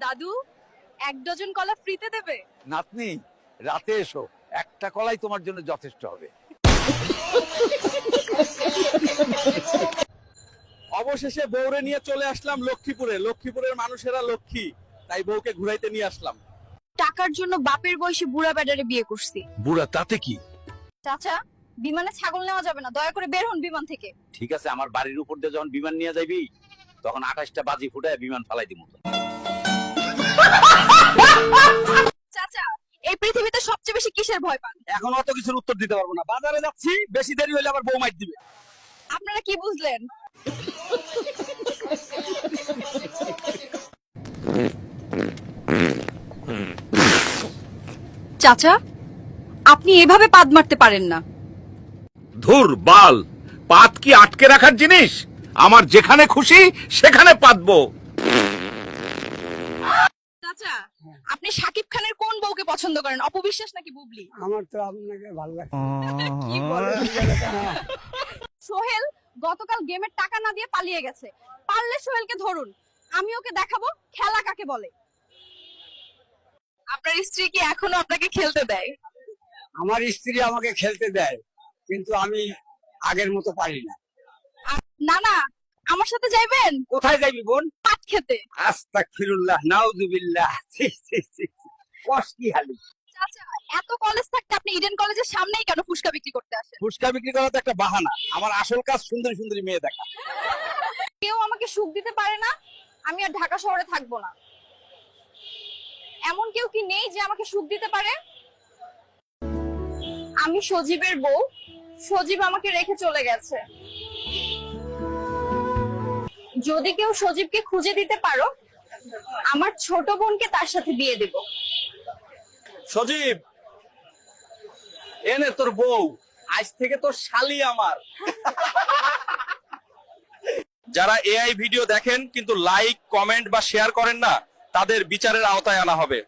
দাদু 1 ডজন কলা ফ্রিতে দেবে? নাতনি, রাতে এসো, একটা কলাই তোমার জন্য যথেষ্ট হবে। অবশেষে বউরে নিয়ে চলে আসলাম লক্ষ্মীপুরে। লক্ষ্মীপুরের মানুষেরা লক্ষ্মী, তাই বউকে ঘুরাইতে নিয়ে আসলাম। টাকার জন্য বাপের বয়সী বুড়া বেডারে বিয়ে করছি। বুড়া তাতে কি? চাচা, বিমানে ছাগল নেওয়া যাবে না, দয়া করে বের হন বিমান থেকে। ঠিক আছে, আমার বাড়ির উপর দিয়ে যখন বিমান নিয়ে যাবি তখন 28টা বাজি ফুটায় বিমান ফালাই দিব। চাচা, এই পৃথিবীতে সবচেয়ে বেশি কিসের ভয় পান? এখন অত কিছুর উত্তর দিতে পারবো না, বাজারে যাচ্ছি, বেশি দেরি হলে আবার বউ মাইর দিবে। আপনারা কি বুঝলেন? চাচা, আপনি এভাবে পাদ মারতে পারেন না। ধুর বাল, পাত কি আটকে রাখার জিনিস? আমার যেখানে খুশি সেখানে পাতবো। চাচা, আপনি শাকিব খানের কোন বউকে পছন্দ করেন, অপবিশ্বাস নাকি বুবলি? আমার তো আপনাকে ভালো লাগে। কি বলেন? সোহেল গতকাল গেমের টাকা না দিয়ে পালিয়ে গেছে, পারলে সোহেলকে ধরুন, আমি ওকে দেখাবো খেলা কাকে বলে। আপনার স্ত্রী কি এখনো আপনাকে খেলতে দেয়? আমার স্ত্রী আমাকে খেলতে দেয়, কিন্তু আমি আগের মতো পারি না। না না, আমার সাথে যাইবেন কোথায় যাবি বোন? পাট খেতে। আস্তাগফিরুল্লাহ, নাউযুবিল্লাহ। ছি ছি ছি, কষ্ট কি হালি। চাচা, এত কলেজ থাকতে আপনি ইডেন কলেজের সামনেই কেন ফুসকা বিক্রি করতে আসেন? ফুসকা বিক্রি করা তো একটা বাহানা, আমার আসল কাজ সুন্দরী সুন্দরী মেয়ে দেখা। কেউ আমাকে সুখ দিতে পারে না, আমি আর ঢাকা শহরে থাকবো না। এমন কেউ কি নেই যে আমাকে সুখ দিতে পারে? আমি সজীবের বউ, সজীব আমাকে রেখে চলে গেছে। যদি কেউ সজীবকে খুঁজে দিতে পারো, আমার ছোট বোনকে তার সাথে বিয়ে দেব। সজীব, এনে তোর বউ, আজ থেকে তোর শালি আমার। যারা এআই ভিডিও দেখেন কিন্তু লাইক, কমেন্ট বা শেয়ার করেন না, তাদের বিচারের আওতায় আনা হবে।